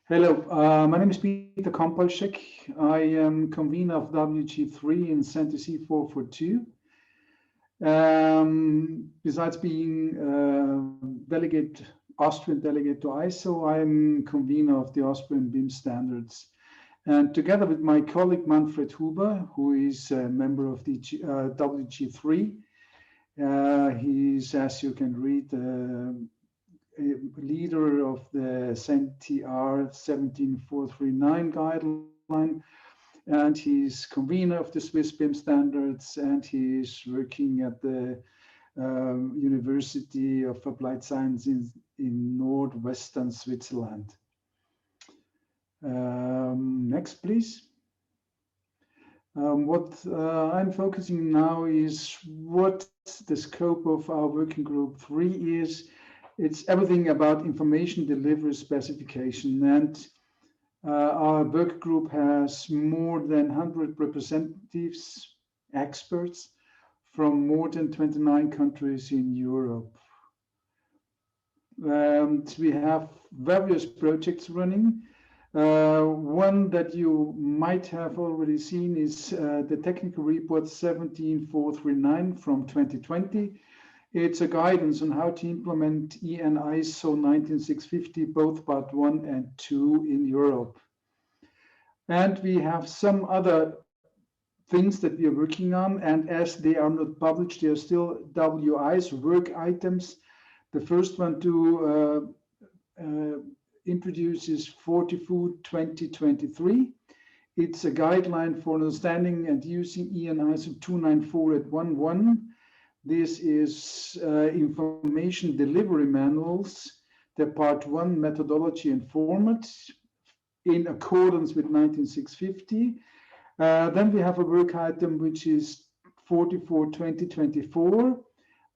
Hello, my name is Peter Kompolschek. I am convener of WG3 in Center C442. Besides being Austrian delegate to ISO, I'm convener of the Austrian BIM standards. And together with my colleague Manfred Huber, who is a member of the WG3, he's, as you can read, leader of the CENTR 17439 guideline, and he's convener of the Swiss BIM standards, and he's working at the University of Applied Sciences in northwestern Switzerland. Next, please. What I'm focusing now is what the scope of our working group 3 is. It's everything about information delivery specification, and our work group has more than 100 representatives, experts from more than 29 countries in Europe. And we have various projects running. One that you might have already seen is the technical report 17439 from 2020. It's a guidance on how to implement EN ISO 19650, both part 1 and 2 in Europe. And we have some other things that we are working on, and as they are not published, they are still WIs, work items. The first one to introduce is 40 Food 2023. It's a guideline for understanding and using EN ISO 294.11. This is information delivery manuals, the part 1 methodology and format in accordance with 19650. Then we have a work item which is 44/2024,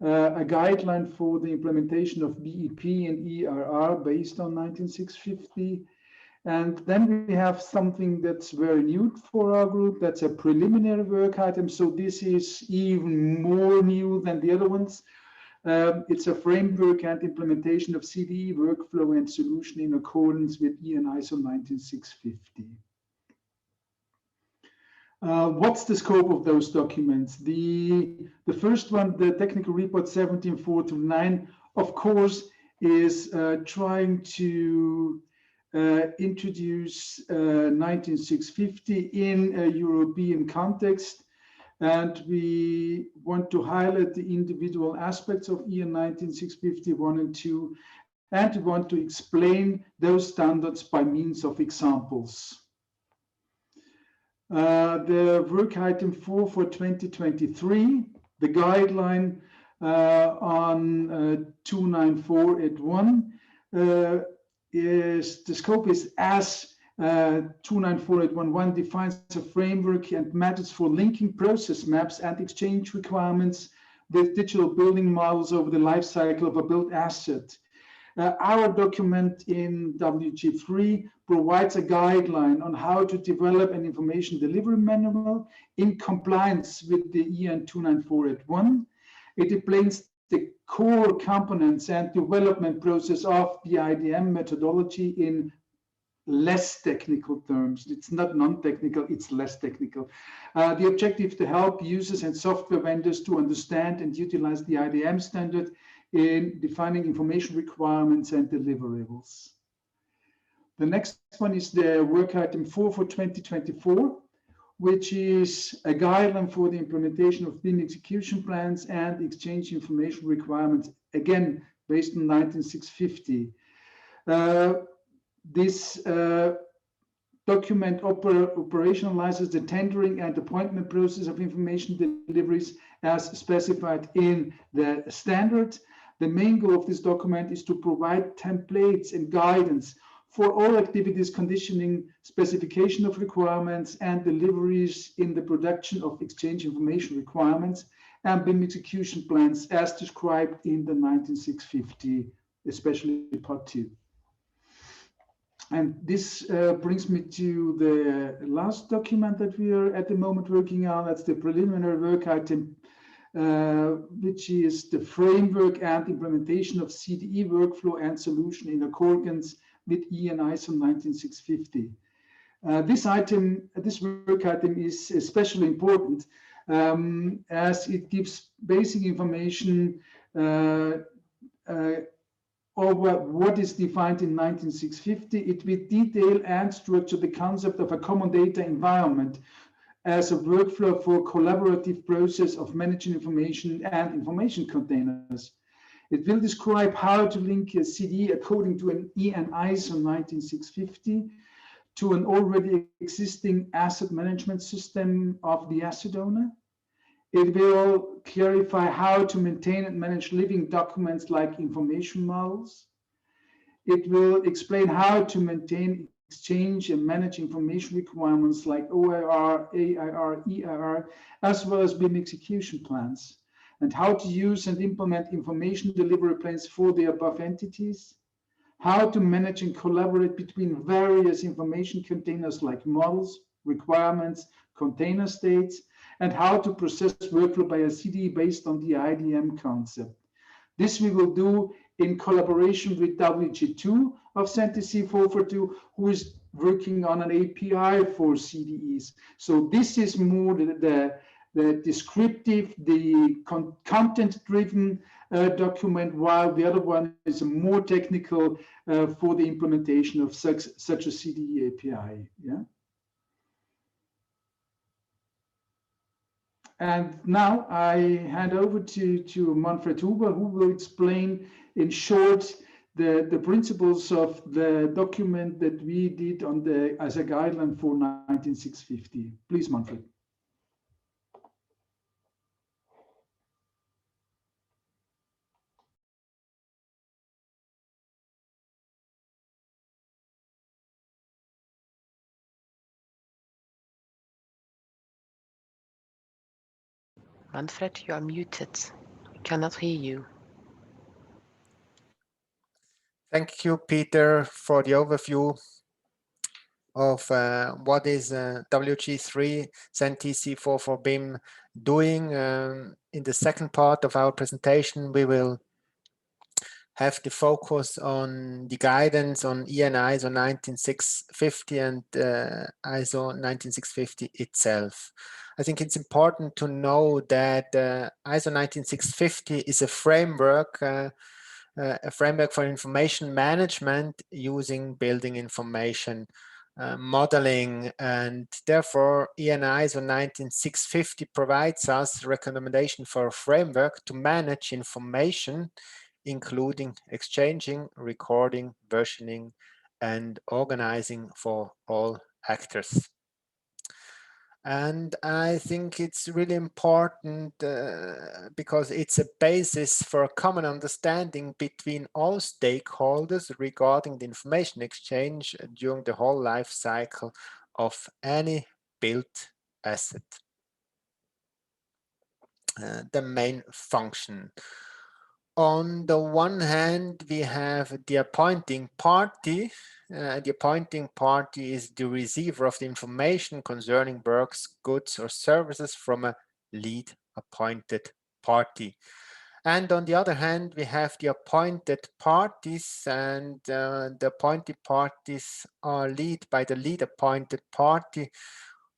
a guideline for the implementation of BEP and ERR based on 19650. And then we have something that's very new for our group. That's a preliminary work item. So this is even more new than the other ones. It's a framework and implementation of CDE workflow and solution in accordance with EN ISO 19650. What's the scope of those documents? The first one, the technical report 17429, of course, is trying to introduce 19650 in a European context, and we want to highlight the individual aspects of EN 19650 1 and 2, and we want to explain those standards by means of examples. The work item 4 for 2023, the guideline on 29481, is the scope is as 294.811 defines a framework and methods for linking process maps and exchange requirements with digital building models over the life cycle of a built asset. Our document in WG3 provides a guideline on how to develop an information delivery manual in compliance with the EN 29481. It explains the core components and development process of the IDM methodology in less technical terms. It's not non-technical, it's less technical. The objective is to help users and software vendors to understand and utilize the IDM standard in defining information requirements and deliverables. The next one is the work item 4 for 2024, which is a guideline for the implementation of BIM execution plans and exchange information requirements, again, based on 19650. This document operationalizes the tendering and appointment process of information deliveries as specified in the standard. The main goal of this document is to provide templates and guidance for all activities conditioning specification of requirements and deliveries in the production of exchange information requirements and BIM execution plans as described in the 19650, especially part 2. And this brings me to the last document that we are at the moment working on. That's the preliminary work item, which is the framework and implementation of CDE workflow and solution in accordance with E and ISO 19650. This work item is especially important as it gives basic information over what is defined in 19650. It will detail and structure the concept of a common data environment as a workflow for collaborative process of managing information and information containers. It will describe how to link a CD according to an E and ISO 19650 to an already existing asset management system of the asset owner. It will clarify how to maintain and manage living documents like information models. It will explain how to maintain, exchange, and manage information requirements like OIR, AIR, EIR, as well as BIM execution plans, and how to use and implement information delivery plans for the above entities, how to manage and collaborate between various information containers like models, requirements, container states, and how to process workflow by a CD based on the IDM concept. This we will do in collaboration with WG2 of CENTEC 442, who is working on an API for CDEs. So this is more the descriptive, the content-driven document, while the other one is more technical for the implementation of such a CDE API. Yeah. And now I hand over to Manfred Huber, who will explain in short the principles of the document that we did as a guideline for 19650. Please, Manfred. Manfred, you are muted. We cannot hear you. Thank you, Peter, for the overview of what is WG3 CENTEC 44 BIM doing. In the second part of our presentation, we will have the focus on the guidance on ISO 19650 and ISO 19650 itself. I think it's important to know that ISO 19650 is a framework for information management using building information modeling, and therefore ISO 19650 provides us recommendation for a framework to manage information, including exchanging, recording, versioning, and organizing for all actors. And I think it's really important because it's a basis for a common understanding between all stakeholders regarding the information exchange during the whole life cycle of any built asset. The main function. On the one hand, we have the appointing party. The appointing party is the receiver of the information concerning works, goods, or services from a lead appointed party. And on the other hand, we have the appointed parties, and the appointed parties are led by the lead appointed party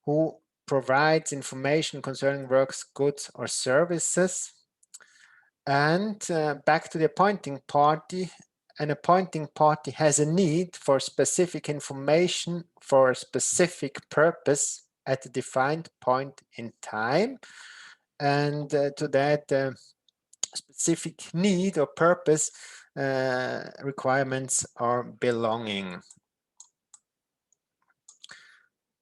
who provides information concerning works, goods, or services. And back to the appointing party, an appointing party has a need for specific information for a specific purpose at a defined point in time. And to that specific need or purpose, requirements are belonging.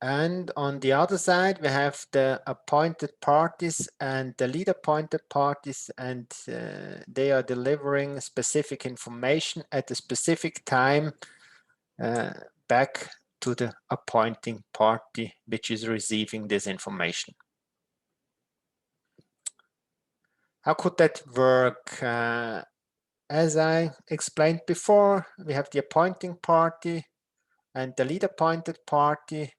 And on the other side, we have the appointed parties and the lead appointed parties, and they are delivering specific information at a specific time back to the appointing party, which is receiving this information. How could that work? As I explained before, we have the appointing party and the lead appointed party.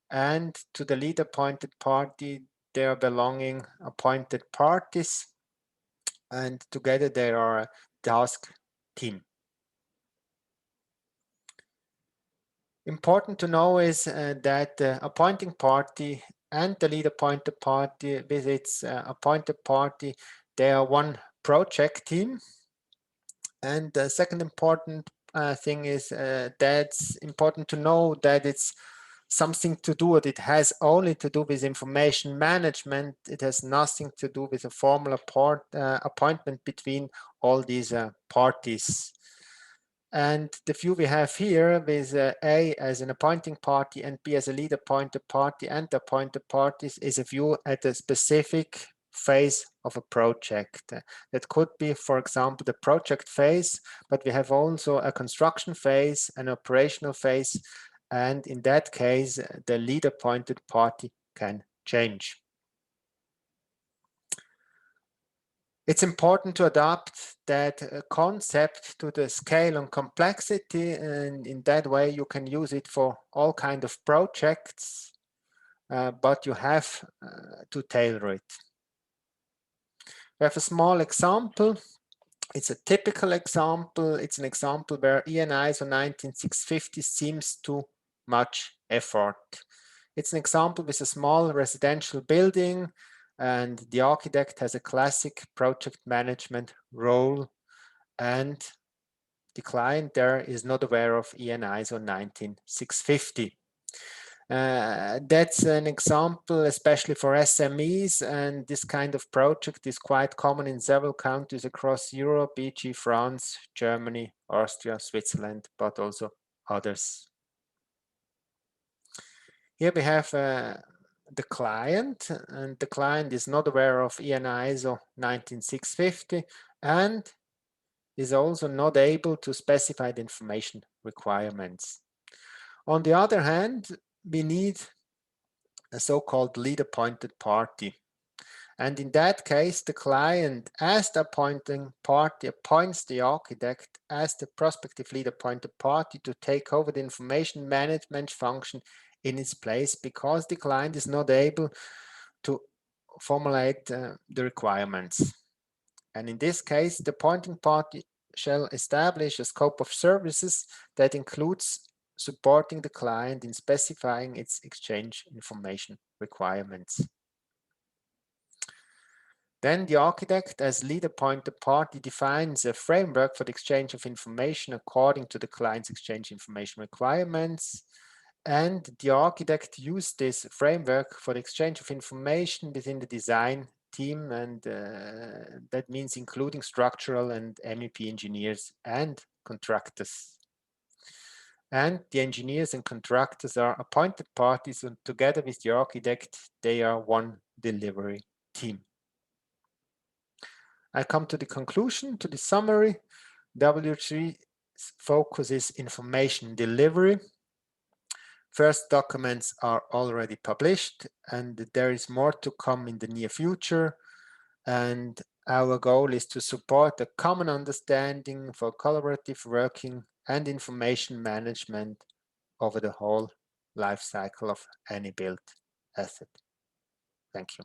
And to the lead appointed party, they are belonging appointed parties, and together they are a task team. Important to know is that the appointing party and the lead appointed party with its appointed party, they are one project team. And the second important thing is that's important to know that it's something to do, it has only to do with information management. It has nothing to do with a formal appointment between all these parties. And the view we have here with A as an appointing party and B as a lead appointed party and the appointed parties is a view at a specific phase of a project. That could be, for example, the project phase, but we have also a construction phase, an operational phase, and in that case, the lead appointed party can change. It's important to adapt that concept to the scale and complexity, and in that way you can use it for all kinds of projects, but you have to tailor it. We have a small example. It's a typical example. It's an example where EN ISO 19650 seems too much effort. It's an example with a small residential building, and the architect has a classic project management role, and the client there is not aware of EN ISO 19650. That's an example, especially for SMEs, and this kind of project is quite common in several countries across Europe, e.g. France, Germany, Austria, Switzerland, but also others. Here we have the client, and the client is not aware of EN ISO 19650 and is also not able to specify the information requirements. On the other hand, we need a so-called lead appointed party. And in that case, the client, as the appointing party, appoints the architect as the prospective lead appointed party to take over the information management function in its place, because the client is not able to formulate the requirements. And in this case, the appointing party shall establish a scope of services that includes supporting the client in specifying its exchange information requirements. Then the architect, as lead appointed party, defines a framework for the exchange of information according to the client's exchange information requirements. And the architect used this framework for the exchange of information within the design team, and that means including structural and MEP engineers and contractors. And the engineers and contractors are appointed parties, and together with the architect, they are one delivery team. I come to the conclusion, to the summary. W3 focus is information delivery. First documents are already published, and there is more to come in the near future. And our goal is to support a common understanding for collaborative working and information management over the whole life cycle of any built asset. Thank you.